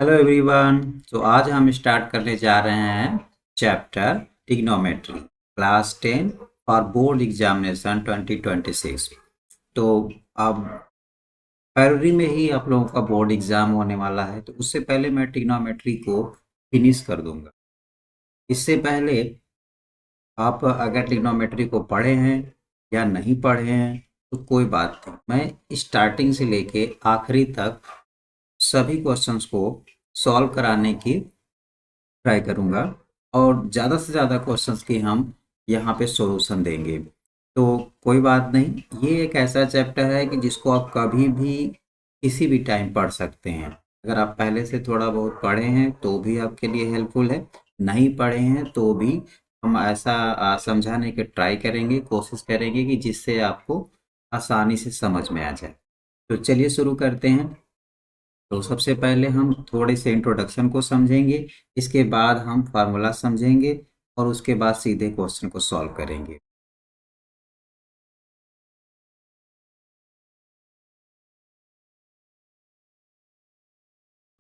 Hello everyone. तो आज हम स्टार्ट करने जा रहे हैं chapter trigonometry class 10 for board examination 2026। तो अब फरवरी में ही आप लोगों का बोर्ड एग्जाम होने वाला है, तो उससे पहले मैं ट्रिग्नोमेट्री को फिनिश कर दूंगा। इससे पहले आप अगर ट्रिग्नोमेट्री को पढ़े हैं या नहीं पढ़े हैं तो कोई बात नहीं, मैं स्टार्टिंग से लेके आखिरी तक सभी क्वेश्चंस को सॉल्व कराने की ट्राई करूँगा और ज़्यादा से ज़्यादा क्वेश्चंस की हम यहाँ पे सॉल्यूशन देंगे। तो कोई बात नहीं, ये एक ऐसा चैप्टर है कि जिसको आप कभी भी किसी भी टाइम पढ़ सकते हैं। अगर आप पहले से थोड़ा बहुत पढ़े हैं तो भी आपके लिए हेल्पफुल है, नहीं पढ़े हैं तो भी हम ऐसा समझाने की ट्राई करेंगे, कोशिश करेंगे कि जिससे आपको आसानी से समझ में आ जाए। तो चलिए शुरू करते हैं। तो सबसे पहले हम थोड़े से इंट्रोडक्शन को समझेंगे, इसके बाद हम फार्मूला समझेंगे और उसके बाद सीधे क्वेश्चन को सॉल्व करेंगे।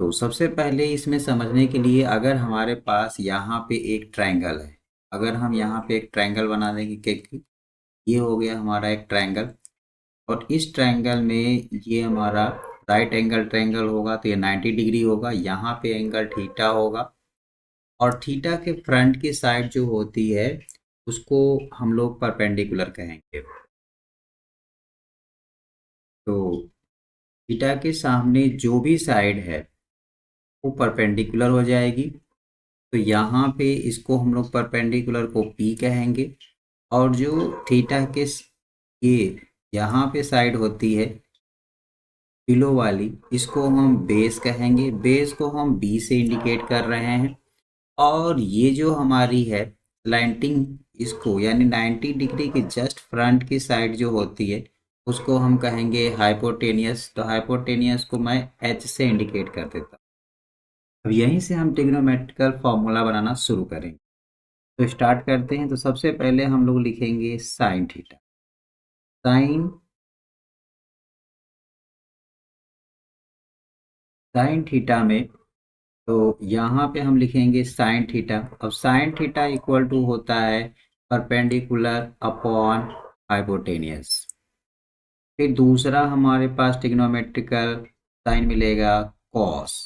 तो सबसे पहले इसमें समझने के लिए अगर हमारे पास यहाँ पे एक ट्रायंगल है, अगर हम यहाँ पे एक ट्रायंगल बना देंगे कि ये हो गया हमारा एक ट्रायंगल और इस ट्रायंगल में ये हमारा राइट एंगल ट्रायंगल होगा तो ये 90 डिग्री होगा, यहाँ पे एंगल थीटा होगा और थीटा के फ्रंट की साइड जो होती है उसको हम लोग परपेंडिकुलर कहेंगे। तो थीटा के सामने जो भी साइड है वो परपेंडिकुलर हो जाएगी, तो यहाँ पे इसको हम लोग परपेंडिकुलर को पी कहेंगे और जो थीटा के ये यहाँ पे साइड होती है बिलो वाली, इसको हम बेस कहेंगे। बेस को हम बी से इंडिकेट कर रहे हैं और ये जो हमारी है स्लैंटिंग, इसको यानी 90 डिग्री की जस्ट फ्रंट की साइड जो होती है उसको हम कहेंगे हाइपोटेनियस। तो हाइपोटेनियस को मैं एच से इंडिकेट कर देता हूँ। अब यहीं से हम ट्रिग्नोमेट्रिकल फॉर्मूला बनाना शुरू करेंगे। तो स्टार्ट करते हैं। तो सबसे पहले हम लोग लिखेंगे sine theta. Sine sine theta में तो यहाँ पे हम लिखेंगे साइन थीटा। अब साइन थीटा इक्वल टू होता है परपेंडिकुलर अपॉन हाइपोटेनियस। फिर दूसरा हमारे पास ट्रिग्नोमेट्रिकल साइन मिलेगा कॉस,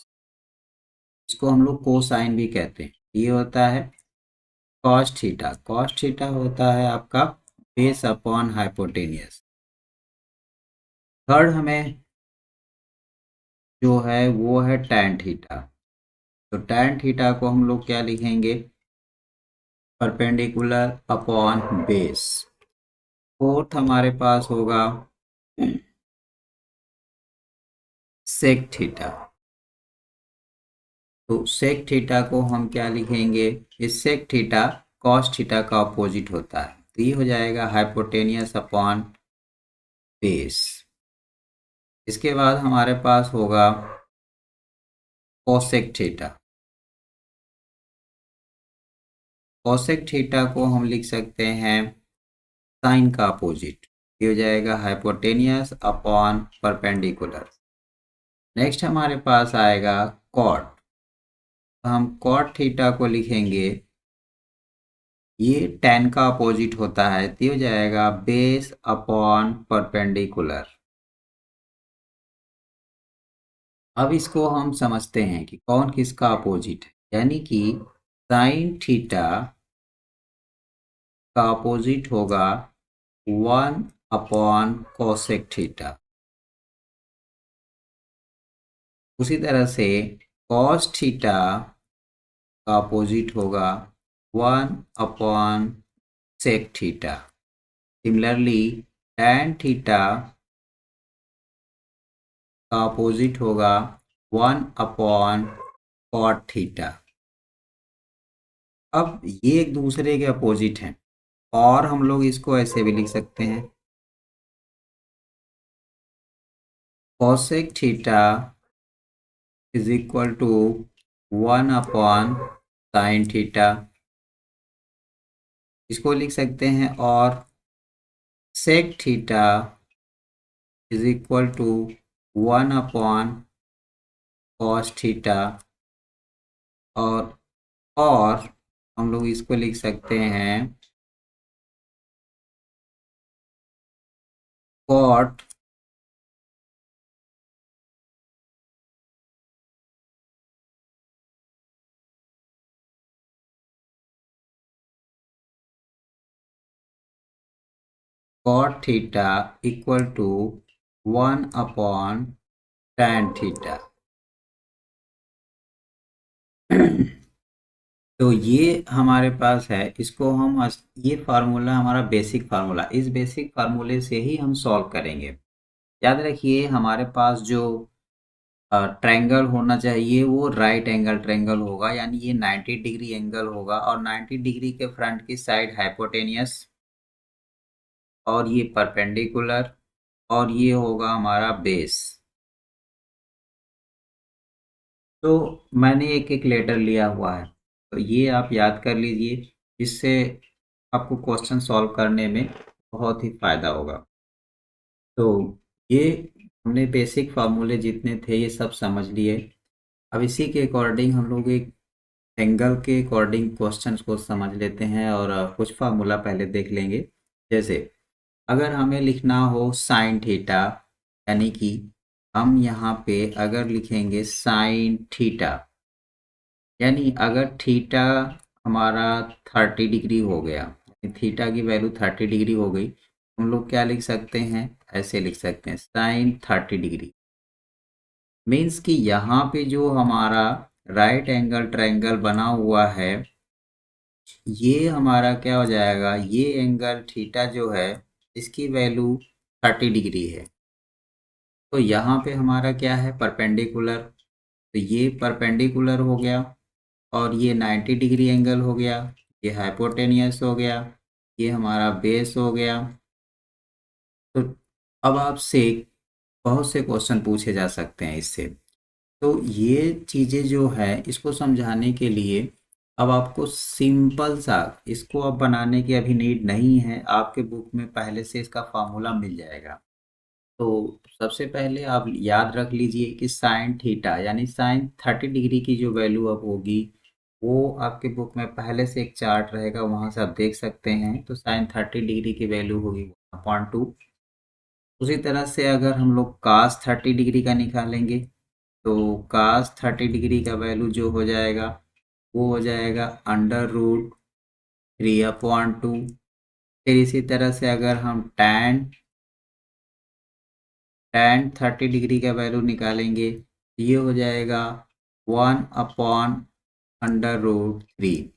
इसको हम लोग कोसाइन भी कहते हैं। ये होता है कॉस थीटा। कॉस थीटा होता है आपका बेस अपॉन हाइपोटेनियस। थर्ड हमें जो है वो है टैन थीटा। तो टैन थीटा को हम लोग क्या लिखेंगे, परपेंडिकुलर अपॉन बेस। फोर्थ हमारे पास होगा सेक थीटा। तो सेक थीटा को हम क्या लिखेंगे, इस सेक थीटा कॉस थीटा का अपोजिट होता है, तो ये हो जाएगा हाइपोटेनियस अपॉन बेस। इसके बाद हमारे पास होगा कोसेक थीटा। कोसेक थीटा को हम लिख सकते हैं साइन का अपोजिट, ये हो जाएगा हाइपोटेनियस अपॉन परपेंडिकुलर। नेक्स्ट हमारे पास आएगा कॉट। हम कॉट थीटा को लिखेंगे, ये tan का अपोजिट होता है, तो ये हो जाएगा बेस अपॉन परपेंडिकुलर। अब इसको हम समझते हैं कि कौन किसका अपोजिट है, यानी कि साइन थीटा का अपोजिट होगा 1 अपॉन कोसेक थीटा। उसी तरह से कॉस थीटा का अपोजिट होगा 1 upon sec theta. Similarly tan theta का अपोजिट होगा 1 अपॉन कॉट थीटा। अब ये एक दूसरे के अपोजिट हैं और हम लोग इसको ऐसे भी लिख सकते हैं, cosec theta is equal to 1 upon sine theta, इसको लिख सकते हैं। और sec theta is equal to 1 upon cos theta, और हम लोग इसको लिख सकते हैं cot cot theta equal to 1/tan theta. तो ये हमारे पास है, इसको हम ये फार्मूला हमारा बेसिक फार्मूला, इस बेसिक फार्मूले से ही हम सॉल्व करेंगे। याद रखिए हमारे पास जो ट्रायंगल होना चाहिए वो राइट एंगल ट्रायंगल होगा, यानी ये 90 डिग्री एंगल होगा और 90 डिग्री के फ्रंट की साइड हाइपोटेनियस और ये परपेंडिकुलर और ये होगा हमारा बेस। तो मैंने एक एक लेटर लिया हुआ है, तो ये आप याद कर लीजिए, इससे आपको क्वेश्चन सॉल्व करने में बहुत ही फायदा होगा। तो ये हमने बेसिक फार्मूले जितने थे ये सब समझ लिए। अब इसी के अकॉर्डिंग हम लोग एक एंगल के अकॉर्डिंग क्वेश्चंस को समझ लेते हैं और कुछ फार्मूला पहले देख लेंगे। जैसे अगर हमें लिखना हो साइन थीटा, यानी कि हम यहाँ पे अगर लिखेंगे साइन थीटा, यानी अगर थीटा हमारा 30 डिग्री हो गया, थीटा की वैल्यू 30 डिग्री हो गई, हम लोग क्या लिख सकते हैं, ऐसे लिख सकते हैं साइन 30 डिग्री। मीन्स कि यहाँ पे जो हमारा राइट एंगल ट्रायंगल बना हुआ है, ये हमारा क्या हो जाएगा, ये एंगल थीटा जो है इसकी वैल्यू 30 डिग्री है। तो यहाँ पे हमारा क्या है, परपेंडिकुलर, तो ये परपेंडिकुलर हो गया और ये 90 डिग्री एंगल हो गया, ये हाइपोटेनियस हो गया, ये हमारा बेस हो गया। तो अब आपसे बहुत से क्वेश्चन पूछे जा सकते हैं इससे। तो ये चीज़ें जो है इसको समझाने के लिए अब आपको सिंपल सा, इसको अब बनाने की अभी नीड नहीं है, आपके बुक में पहले से इसका फार्मूला मिल जाएगा। तो सबसे पहले आप याद रख लीजिए कि साइन थीटा यानी साइन 30 डिग्री की जो वैल्यू अब होगी वो आपके बुक में पहले से एक चार्ट रहेगा, वहाँ से आप देख सकते हैं। तो साइन 30 डिग्री की वैल्यू होगी 1/2। उसी तरह से अगर हम लोग कास 30 डिग्री का निकालेंगे तो कास 30 डिग्री का वैल्यू जो हो जाएगा वो हो जाएगा √3/2। फिर इसी तरह से अगर हम tan 30 डिग्री का वैल्यू निकालेंगे, ये हो जाएगा 1/√3।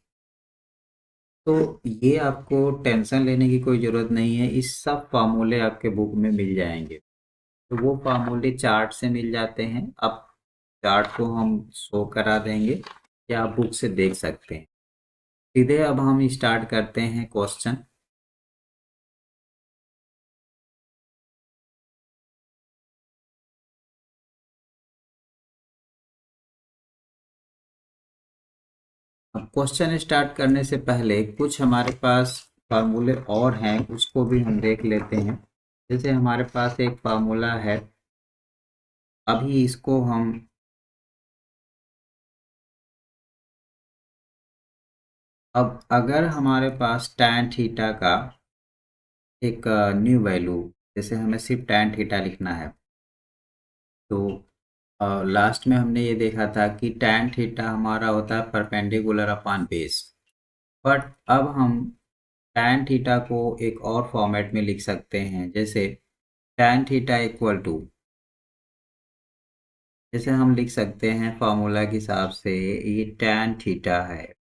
तो ये आपको टेंशन लेने की कोई ज़रूरत नहीं है, इस सब फार्मूले आपके बुक में मिल जाएंगे। तो वो फार्मूले चार्ट से मिल जाते हैं। अब चार्ट को हम शो करा देंगे या आप बुक से देख सकते हैं। सीधे अब हम स्टार्ट करते हैं क्वेश्चन। अब क्वेश्चन स्टार्ट करने से पहले कुछ हमारे पास फार्मूले और हैं, उसको भी हम देख लेते हैं। जैसे हमारे पास एक फार्मूला है, अभी इसको हम अब अगर हमारे पास tan थीटा का एक न्यू वैल्यू, जैसे हमें सिर्फ tan थीटा लिखना है, तो लास्ट में हमने ये देखा था कि tan थीटा हमारा होता है परपेंडिकुलर अपॉन बेस। बट अब हम tan थीटा को एक और फॉर्मेट में लिख सकते हैं, जैसे tan थीटा इक्वल टू, जैसे हम लिख सकते हैं फार्मूला के हिसाब से, ये tan थीटा है,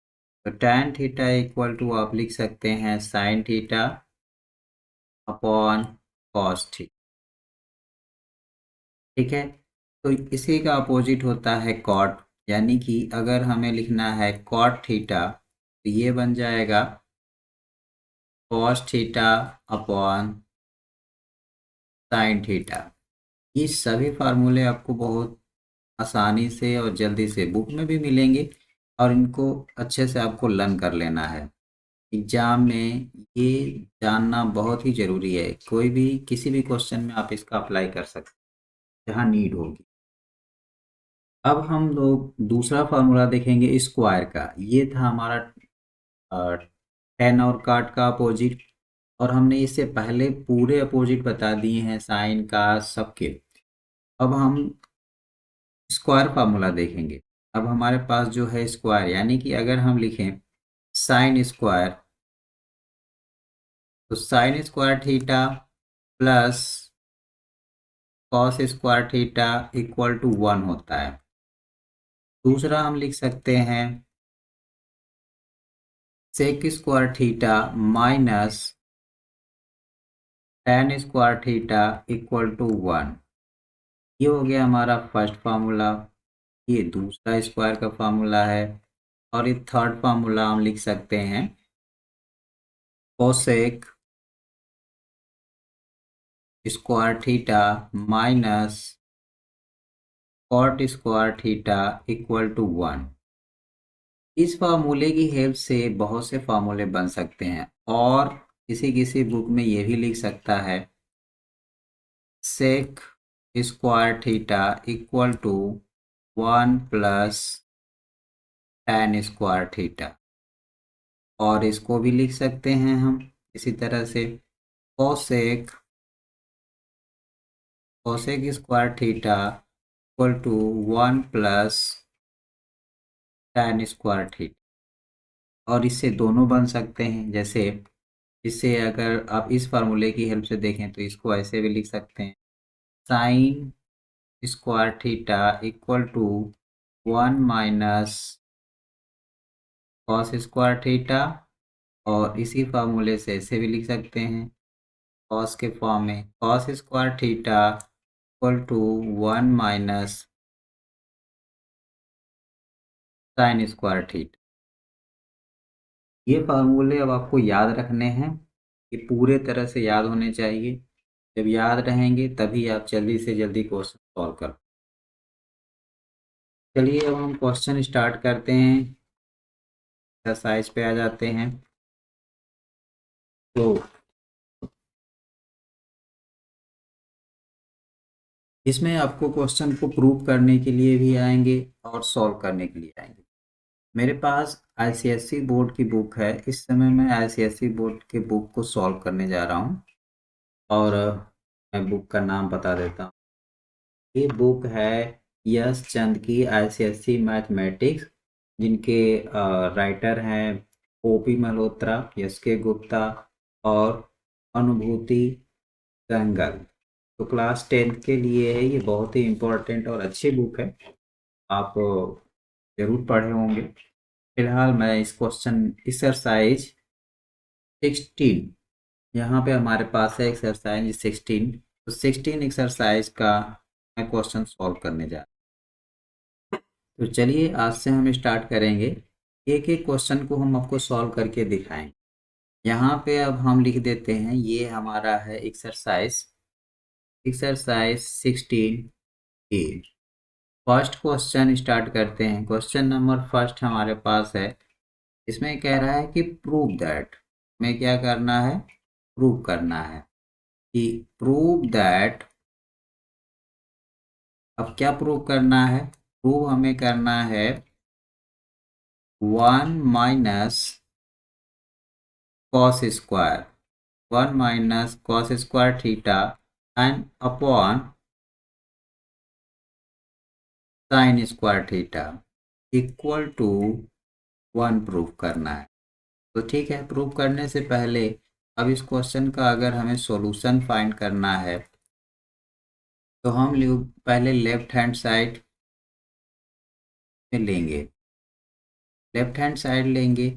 तो tan थीटा इक्वल टू आप लिख सकते हैं sin theta upon cos theta. ठीक है, तो इसी का अपोजिट होता है कॉट, यानी कि अगर हमें लिखना है कॉट थीटा तो ये बन जाएगा cos theta upon sin theta. ये सभी फार्मूले आपको बहुत आसानी से और जल्दी से बुक में भी मिलेंगे और इनको अच्छे से आपको लर्न कर लेना है। एग्जाम में ये जानना बहुत ही ज़रूरी है, कोई भी किसी भी क्वेश्चन में आप इसका अप्लाई कर सकते हैं जहाँ नीड होगी। अब हम लोग दूसरा फार्मूला देखेंगे स्क्वायर का। ये था हमारा टेन और काट का अपोजिट, और हमने इससे पहले पूरे अपोजिट बता दिए हैं साइन का सबके। अब हम स्क्वायर फार्मूला देखेंगे। अब हमारे पास जो है स्क्वायर, यानी कि अगर हम लिखें साइन स्क्वायर, तो sine square theta plus cos square theta equal to 1 होता है। दूसरा हम लिख सकते हैं sec square theta minus tan square theta equal to 1। ये हो गया हमारा फर्स्ट फार्मूला। ये दूसरा स्क्वायर का फार्मूला है। और ये थर्ड फार्मूला हम लिख सकते हैं cosec square theta minus cot square theta equal to 1। इस फार्मूले की हेल्प से बहुत से फार्मूले बन सकते हैं, और किसी किसी बुक में ये भी लिख सकता है sec square theta equal to 1 plus tan square theta. और इसको भी लिख सकते हैं हम इसी तरह से cosec cosec square theta equal to 1 plus tan square theta. और इससे दोनों बन सकते हैं। जैसे इससे अगर आप इस फार्मूले की हेल्प से देखें तो इसको ऐसे भी लिख सकते हैं sine square theta equal to 1 minus cos square theta. और इसी फार्मूले से ऐसे भी लिख सकते हैं कॉस के फॉर्म में cos square theta equal to 1 minus sine square theta. ये फार्मूले अब आपको याद रखने हैं। ये पूरे तरह से याद होने चाहिए। जब याद रहेंगे तभी आप जल्दी से जल्दी क्वेश्चन सॉल्व कर। चलिए अब हम क्वेश्चन स्टार्ट करते हैं। एक्सरसाइज पे आ जाते हैं। तो इसमें आपको क्वेश्चन को प्रूव करने के लिए भी आएंगे और सॉल्व करने के लिए आएंगे। मेरे पास आईसीएसई बोर्ड की बुक है। इस समय मैं आईसीएसई बोर्ड के बुक को सॉल्व करने जा रहा हूँ। और मैं बुक का नाम बता देता हूँ। ये बुक है यश चंद की आईसीएसई मैथमेटिक्स, जिनके राइटर हैं ओपी मल्होत्रा, यश के गुप्ता और अनुभूति गंगल। तो क्लास 10th के लिए है। ये बहुत ही इम्पोर्टेंट और अच्छी बुक है। आप जरूर पढ़े होंगे। फिलहाल मैं इस क्वेश्चन एक्सरसाइज 16, यहाँ पे हमारे पास है एक्सरसाइज 16। तो 16 एक्सरसाइज का मैं क्वेश्चन सॉल्व करने जा रहा हूँ। तो चलिए आज से हम स्टार्ट करेंगे। एक एक क्वेश्चन को हम आपको सॉल्व करके दिखाएंगे। यहाँ पे अब हम लिख देते हैं ये हमारा है एक्सरसाइज 16 ए। फर्स्ट क्वेश्चन स्टार्ट करते हैं। क्वेश्चन नंबर फर्स्ट हमारे पास है। इसमें कह रहा है कि प्रूव दैट, हमें क्या करना है, प्रूव करना है कि प्रूव दैट। अब क्या प्रूव करना है, प्रूव हमें करना है 1 minus cos square, 1 minus cos square theta and upon sine square theta equal to 1 prove करना है। तो ठीक है, प्रूव करने से पहले अब इस क्वेश्चन का अगर हमें सॉल्यूशन फाइंड करना है तो हम लोग पहले लेफ्ट हैंड साइड में लेंगे। लेफ्ट हैंड साइड लेंगे।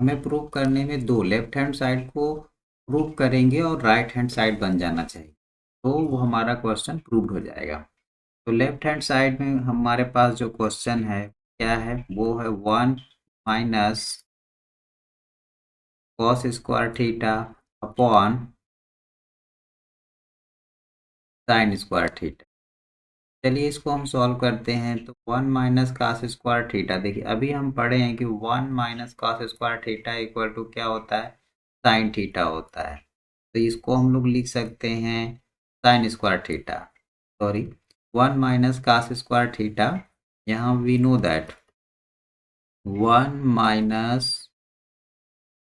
हमें प्रूव करने में दो लेफ्ट हैंड साइड को प्रूव करेंगे और राइट हैंड साइड बन जाना चाहिए, तो वो हमारा क्वेश्चन प्रूव हो जाएगा। तो लेफ्ट हैंड साइड में हमारे पास जो क्वेश्चन है क्या है, वो है 1 minus cos square theta upon sine square theta. चलिए इसको हम सॉल्व करते हैं। तो 1 माइनस कॉस स्क्वायर थीटा, देखिए अभी हम पढ़े हैं कि 1 minus cos square theta equal to क्या होता है, साइन थीटा होता है। तो इसको हम लोग लिख सकते हैं sine square theta, sorry 1 minus cos square theta, यहाँ we know that 1 minus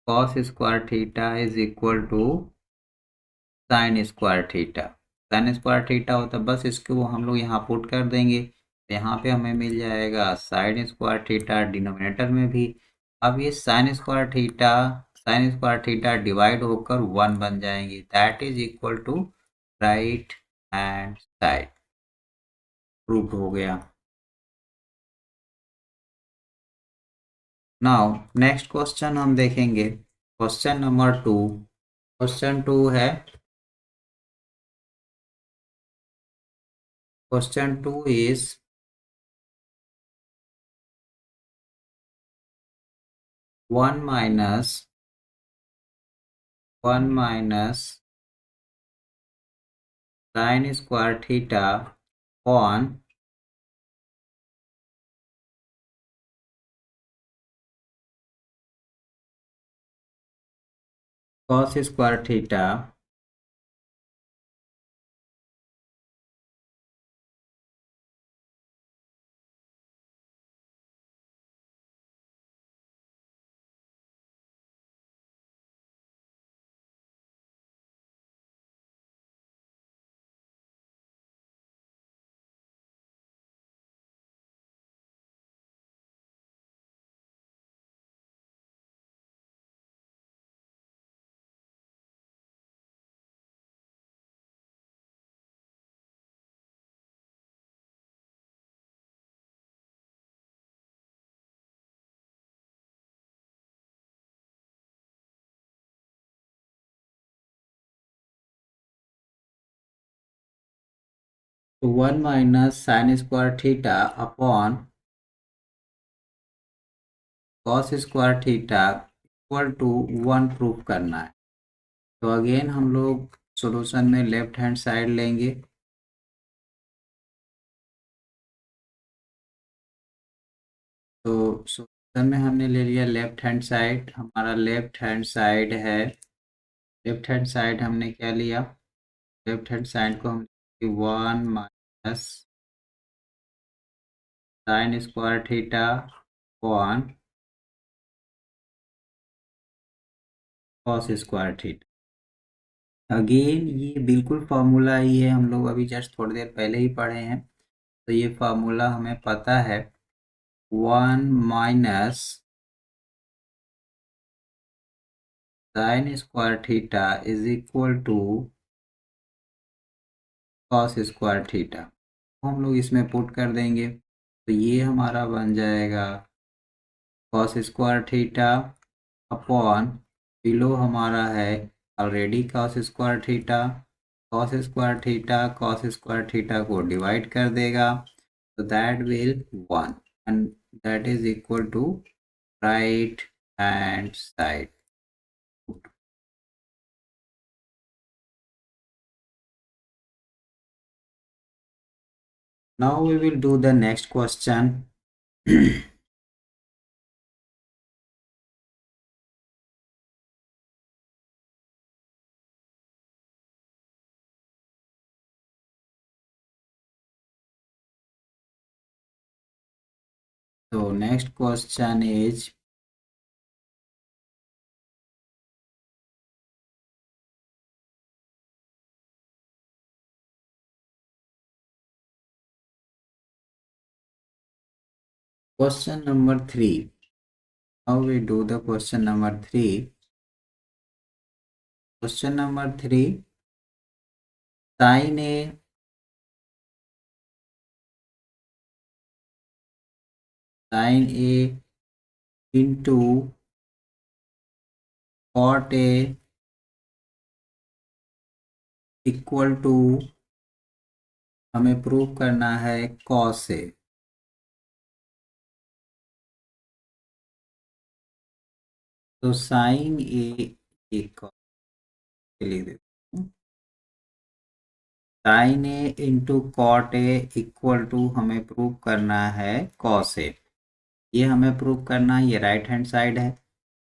cos square theta is equal to sine square theta. Sine square theta होता है, बस इसको हम लोग यहाँ पुट कर देंगे, यहाँ पे हमें मिल जाएगा साइन स्क्वायर थीटा डिनोमिनेटर में भी। अब ये साइन स्क्वायर थीटा डिवाइड होकर 1 बन जाएंगे, that is equal to right hand side. Prove हो गया। नाउ नेक्स्ट क्वेश्चन हम देखेंगे, क्वेश्चन नंबर 2। क्वेश्चन 2 है, question 2 is 1 minus sine square theta on cos square theta तो 1 minus sine square theta upon cos square theta equal to 1 proof करना है। तो again हम लोग सॉल्यूशन में लेफ्ट हैंड साइड लेंगे, तो सॉल्यूशन में हमने ले लिया लेफ्ट हैंड साइड। हमारा लेफ्ट हैंड साइड है, लेफ्ट हैंड साइड हमने क्या लिया, लेफ्ट हैंड साइड को हम 1 minus sine square theta upon cos square theta. Again ये बिल्कुल फार्मूला ही है, हम लोग अभी जस्ट थोड़ी देर पहले ही पढ़े हैं, तो ये फार्मूला हमें पता है। 1 minus sine square theta is equal to cos square theta, हम लोग इसमें पुट कर देंगे, तो ये हमारा बन जाएगा cos square theta upon, below हमारा है already cos square theta. Cos square theta को डिवाइड कर देगा, तो that will 1 and that is equal to right hand side. Now we will do the next question. So next question is question number 3. How we do the question number 3? Question number 3, sin A into cot A equal to, हमें prove करना है cos A। तो sine A लिख देते, sine A into cot A equal to हमें prove करना है cos A. ये हमें प्रूव करना है, ये राइट हैंड साइड है,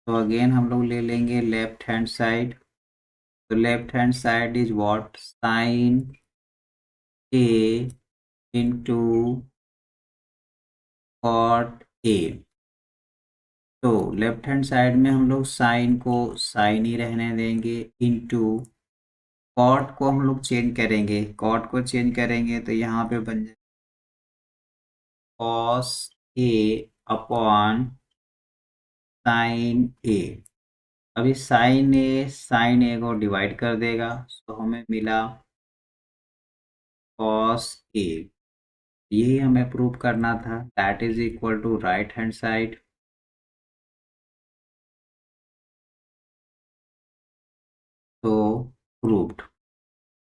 तो अगेन हम लोग ले लेंगे लेफ्ट हैंड साइड। तो left hand side is what, sine A into cot A. तो लेफ्ट हैंड साइड में हम लोग साइन को साइन ही रहने देंगे, इंटू कॉट को हम लोग चेंज करेंगे, कॉट को चेंज करेंगे तो यहाँ पे बन जाए कॉस ए अपॉन साइन ए। अभी साइन ए को डिवाइड कर देगा, तो हमें मिला कॉस ए। यही हमें प्रूव करना था, that is equal to right hand side. तो प्रूव्ड।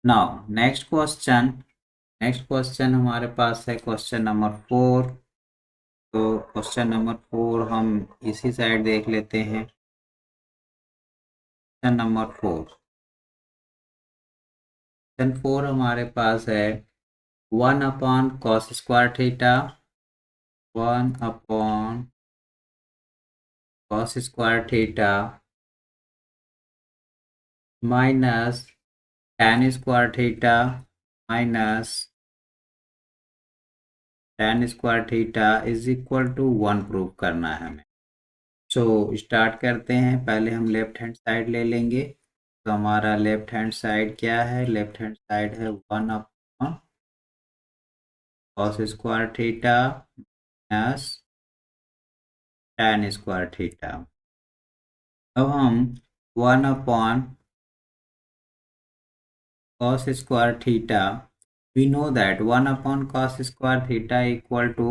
नाउ नेक्स्ट क्वेश्चन हमारे पास है क्वेश्चन नंबर 4। तो क्वेश्चन नंबर 4 हम इसी साइड देख लेते हैं। क्वेश्चन नंबर 4, क्वेश्चन 4 हमारे पास है 1 upon cos square theta, 1 upon cos square theta minus tan square theta minus tan square theta is equal to 1 prove करना है हमें। सो स्टार्ट करते हैं। पहले हम लेफ्ट हैंड साइड ले लेंगे। तो हमारा लेफ्ट हैंड साइड क्या है? लेफ्ट हैंड साइड है 1 upon cos square theta minus tan square theta. अब हम 1 upon cos square theta, we know that 1 upon cos square theta equal to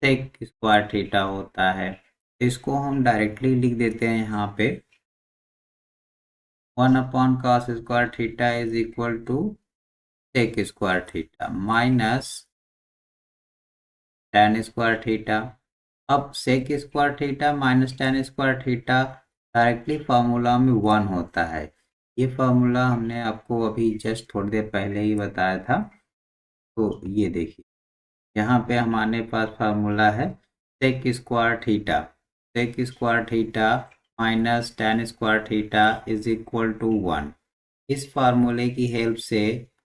sec square theta होता है। इसको हम डायरेक्टली लिख देते हैं यहाँ पे, 1 upon cos square theta is equal to sec square theta minus tan square theta. अब sec square theta minus tan square theta directly formula में 1 होता है। ये फार्मूला हमने आपको अभी जस्ट थोड़ी देर पहले ही बताया था। तो ये देखिए, यहाँ पे हमारे पास फार्मूला है sec square theta, sec square theta minus tan square theta is equal to 1। इस फार्मूले की हेल्प से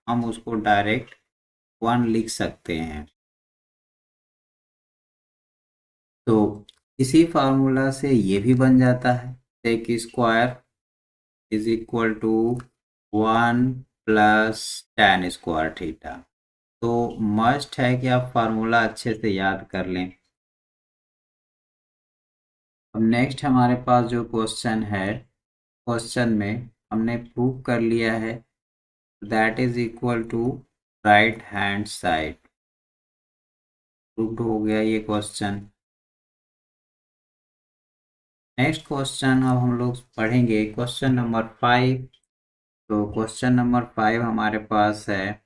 हम उसको डायरेक्ट 1 लिख सकते हैं। तो इसी फार्मूला से ये भी बन जाता है, sec square is equal to 1 plus tan square theta. तो मस्ट है कि आप फार्मूला अच्छे से याद कर लें। अब नेक्स्ट हमारे पास जो क्वेश्चन है, क्वेश्चन में हमने प्रूव कर लिया है that is equal to right hand side. Proved हो गया ये क्वेश्चन। नेक्स्ट क्वेश्चन अब हम लोग पढ़ेंगे क्वेश्चन नंबर 5। तो क्वेश्चन नंबर 5 हमारे पास है,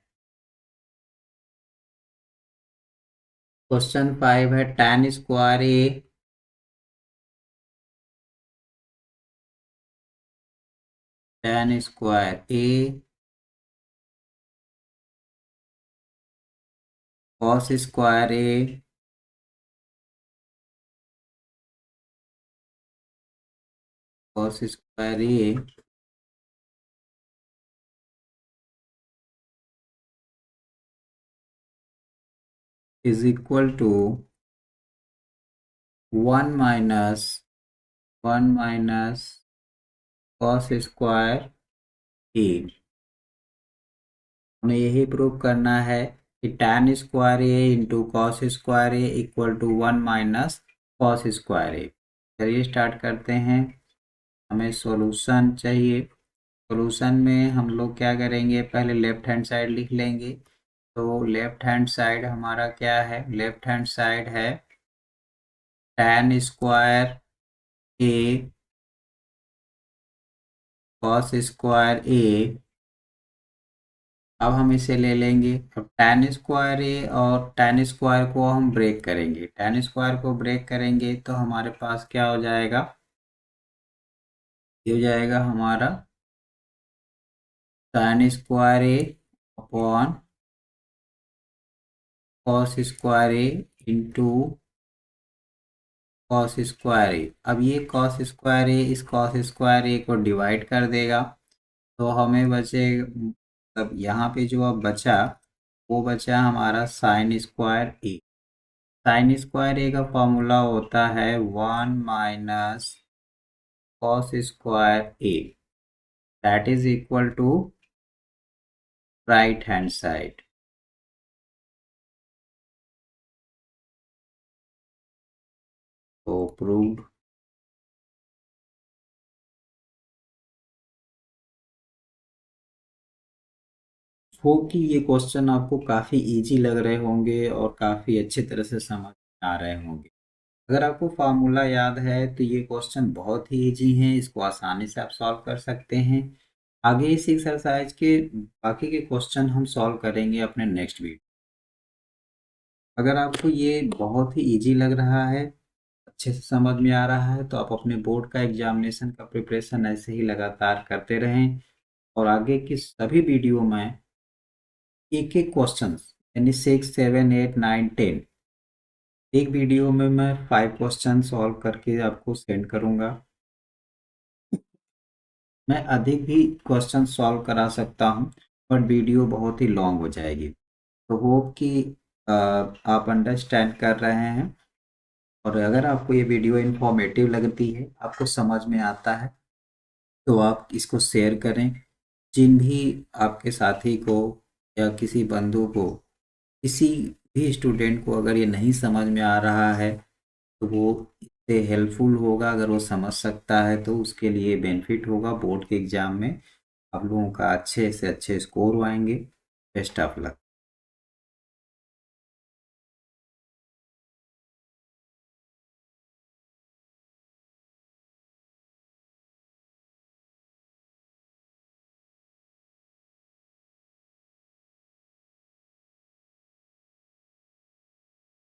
क्वेश्चन 5 है tan square A tan square A cos square A cos square A is equal to 1 minus cos square A. हमें यही प्रूव करना है कि tan square A into cos square A equal to 1 minus cos square A. चलिए start करते हैं। हमें solution चाहिए। सॉल्यूशन में हम लोग क्या करेंगे, पहले लेफ्ट हैंड साइड लिख लेंगे। तो लेफ्ट हैंड साइड हमारा क्या है? लेफ्ट हैंड साइड है tan स्क्वायर ए कॉस स्क्वायर ए। अब हम इसे ले लेंगे। अब tan स्क्वायर ए और tan स्क्वायर को हम ब्रेक करेंगे, tan स्क्वायर को ब्रेक करेंगे तो हमारे पास क्या हो जाएगा? ये हो जाएगा हमारा tan square A upon cos square A into cos square ए। अब ये कॉस स्क्वायर ए इस कॉस स्क्वायर ए को डिवाइड कर देगा, तो हमें बचे, अब यहाँ पे जो अब बचा वो बचा हमारा sine square A. Sine square A का फॉर्मूला होता है 1 minus cos square A, that is equal to right hand side. तो प्रूव्ड। होप कि ये क्वेश्चन आपको काफ़ी इजी लग रहे होंगे और काफ़ी अच्छे तरह से समझ में आ रहे होंगे। अगर आपको फार्मूला याद है तो ये क्वेश्चन बहुत ही इजी है, इसको आसानी से आप सॉल्व कर सकते हैं। आगे इस एक्सरसाइज के बाकी के क्वेश्चन हम सॉल्व करेंगे अपने नेक्स्ट वीडियो। अगर आपको ये बहुत ही इजी लग रहा है, अच्छे से समझ में आ रहा है, तो आप अपने बोर्ड का एग्जामिनेशन का प्रिपरेशन ऐसे ही लगातार करते रहें और आगे की सभी वीडियो में एक एक क्वेश्चन यानी 6, 7, 8, 9, 10 एक वीडियो में मैं 5 क्वेश्चन सॉल्व करके आपको सेंड करूंगा। मैं अधिक भी क्वेश्चन सॉल्व करा सकता हूं, बट वीडियो बहुत ही लॉन्ग हो जाएगी। तो होप कि आप अंडरस्टैंड कर रहे हैं। और अगर आपको ये वीडियो इन्फॉर्मेटिव लगती है, आपको समझ में आता है, तो आप इसको शेयर करें। जिन भी आपके साथी को या किसी बंधु को, किसी भी स्टूडेंट को अगर ये नहीं समझ में आ रहा है, तो वो इससे हेल्पफुल होगा। अगर वो समझ सकता है तो उसके लिए बेनिफिट होगा। बोर्ड के एग्ज़ाम में आप लोगों का अच्छे से अच्छे स्कोर आएंगे। Best of luck.